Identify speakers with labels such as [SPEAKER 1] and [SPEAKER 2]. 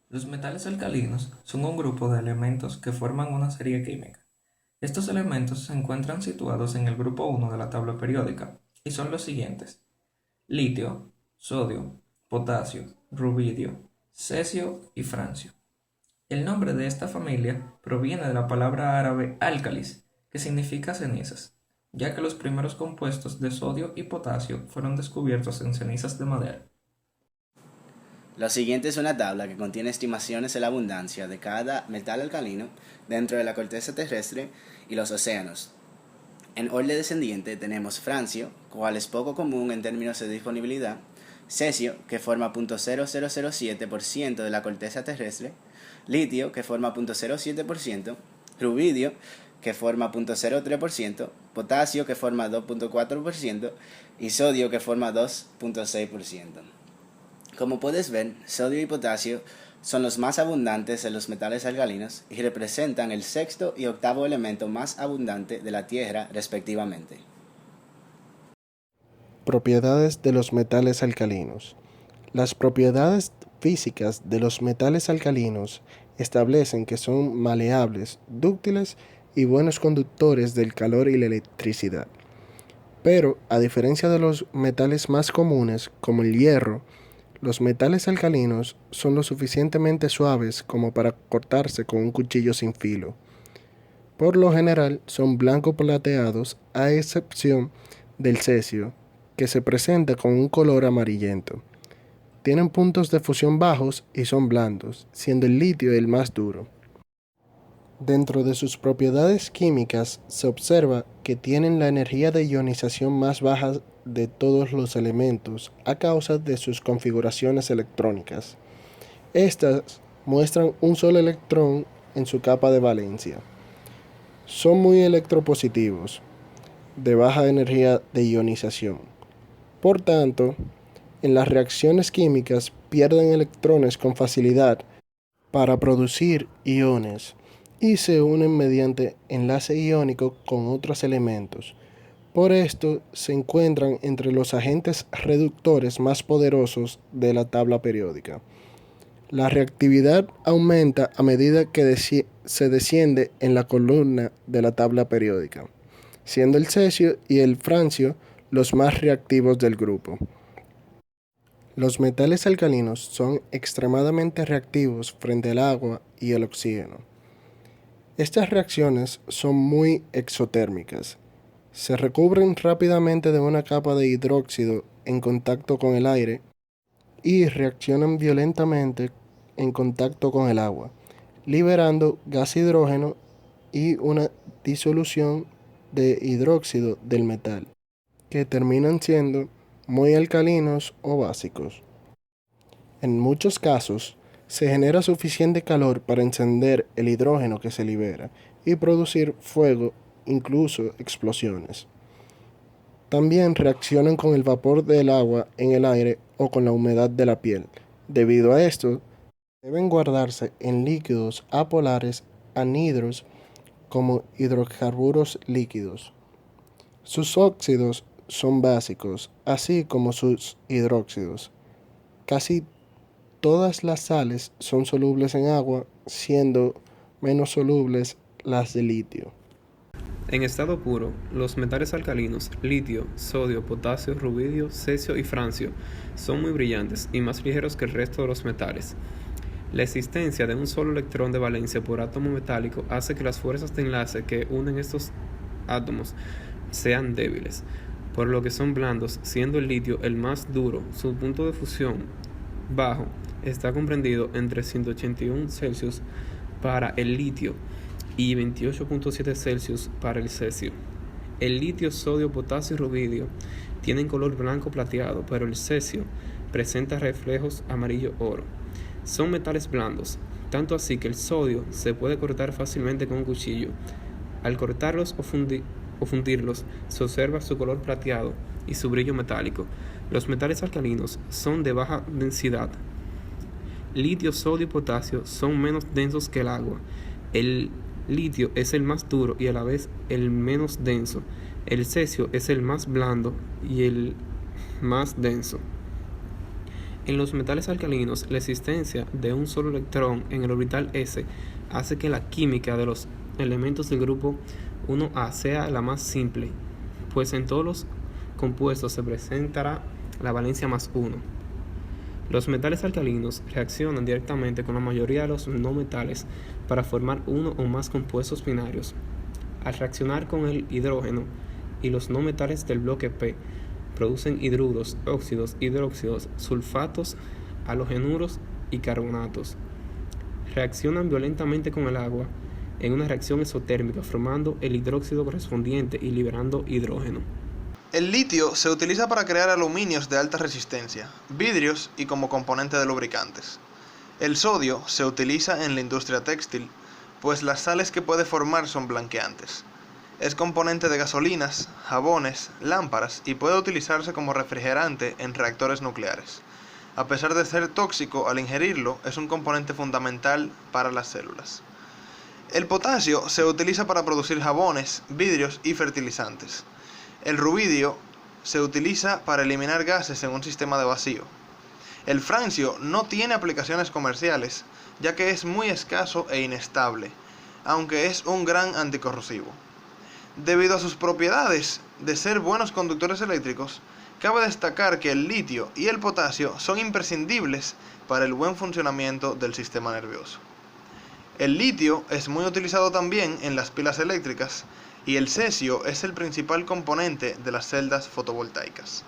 [SPEAKER 1] Los metales alcalinos son un grupo de elementos que forman una serie química. Estos elementos se encuentran situados en el grupo 1 de la tabla periódica y son los siguientes: litio, sodio, potasio, rubidio, cesio y francio. El nombre de esta familia proviene de la palabra árabe álcalis, que significa cenizas, ya que los primeros compuestos de sodio y potasio fueron descubiertos en cenizas de madera.
[SPEAKER 2] Lo siguiente es una tabla que contiene estimaciones de la abundancia de cada metal alcalino dentro de la corteza terrestre y los océanos. En orden descendiente tenemos francio, cual es poco común en términos de disponibilidad; cesio, que forma 0.0007% de la corteza terrestre; litio, que forma 0.07%; rubidio, que forma 0.03%; potasio, que forma 2.4%; y sodio, que forma 2.6%. Como puedes ver, sodio y potasio son los más abundantes de los metales alcalinos y representan el sexto y octavo elemento más abundante de la Tierra, respectivamente.
[SPEAKER 3] Propiedades de los metales alcalinos. Las propiedades físicas de los metales alcalinos establecen que son maleables, dúctiles y buenos conductores del calor y la electricidad. Pero, a diferencia de los metales más comunes, como el hierro, los metales alcalinos son lo suficientemente suaves como para cortarse con un cuchillo sin filo. Por lo general son blanco plateados, a excepción del cesio, que se presenta con un color amarillento. Tienen puntos de fusión bajos y son blandos, siendo el litio el más duro. Dentro de sus propiedades químicas se observa que tienen la energía de ionización más baja de todos los elementos a causa de sus configuraciones electrónicas. Estas muestran un solo electrón en su capa de valencia. Son muy electropositivos, de baja energía de ionización. Por tanto, en las reacciones químicas pierden electrones con facilidad para producir iones y se unen mediante enlace iónico con otros elementos. Por esto se encuentran entre los agentes reductores más poderosos de la tabla periódica. La reactividad aumenta a medida que se desciende en la columna de la tabla periódica, siendo el cesio y el francio los más reactivos del grupo. Los metales alcalinos son extremadamente reactivos frente al agua y el oxígeno. Estas reacciones son muy exotérmicas. Se recubren rápidamente de una capa de hidróxido en contacto con el aire y reaccionan violentamente en contacto con el agua, liberando gas hidrógeno y una disolución de hidróxido del metal, que terminan siendo muy alcalinos o básicos. En muchos casos, se genera suficiente calor para encender el hidrógeno que se libera y producir fuego, incluso explosiones. También reaccionan con el vapor del agua en el aire o con la humedad de la piel. Debido a esto, deben guardarse en líquidos apolares anhidros como hidrocarburos líquidos. Sus óxidos son básicos, así como sus hidróxidos. Casi todas las sales son solubles en agua, siendo menos solubles las de litio.
[SPEAKER 4] En estado puro, los metales alcalinos, litio, sodio, potasio, rubidio, cesio y francio, son muy brillantes y más ligeros que el resto de los metales. La existencia de un solo electrón de valencia por átomo metálico hace que las fuerzas de enlace que unen estos átomos sean débiles, por lo que son blandos, siendo el litio el más duro. Su punto de fusión bajo está comprendido entre 181 Celsius para el litio y 28.7 Celsius para el cesio. El litio, sodio, potasio y rubidio tienen color blanco plateado, pero el cesio presenta reflejos amarillo-oro. Son metales blandos, tanto así que el sodio se puede cortar fácilmente con un cuchillo. Al cortarlos o fundirlos, se observa su color plateado y su brillo metálico. Los metales alcalinos son de baja densidad. Litio, sodio y potasio son menos densos que el agua. El litio es el más duro y a la vez el menos denso. El cesio es el más blando y el más denso. En los metales alcalinos, la existencia de un solo electrón en el orbital s hace que la química de los elementos del grupo 1A sea la más simple, pues en todos los compuestos se presentará la valencia +1. Los metales alcalinos reaccionan directamente con la mayoría de los no metales para formar uno o más compuestos binarios. Al reaccionar con el hidrógeno y los no metales del bloque P, producen hidruros, óxidos, hidróxidos, sulfatos, halogenuros y carbonatos. Reaccionan violentamente con el agua en una reacción exotérmica, formando el hidróxido correspondiente y liberando hidrógeno.
[SPEAKER 5] El litio se utiliza para crear aluminios de alta resistencia, vidrios y como componente de lubricantes. El sodio se utiliza en la industria textil, pues las sales que puede formar son blanqueantes. Es componente de gasolinas, jabones, lámparas y puede utilizarse como refrigerante en reactores nucleares. A pesar de ser tóxico al ingerirlo, es un componente fundamental para las células. El potasio se utiliza para producir jabones, vidrios y fertilizantes. El rubidio se utiliza para eliminar gases en un sistema de vacío. El francio no tiene aplicaciones comerciales, ya que es muy escaso e inestable, aunque es un gran anticorrosivo. Debido a sus propiedades de ser buenos conductores eléctricos, cabe destacar que el litio y el potasio son imprescindibles para el buen funcionamiento del sistema nervioso. El litio es muy utilizado también en las pilas eléctricas y el cesio es el principal componente de las celdas fotovoltaicas.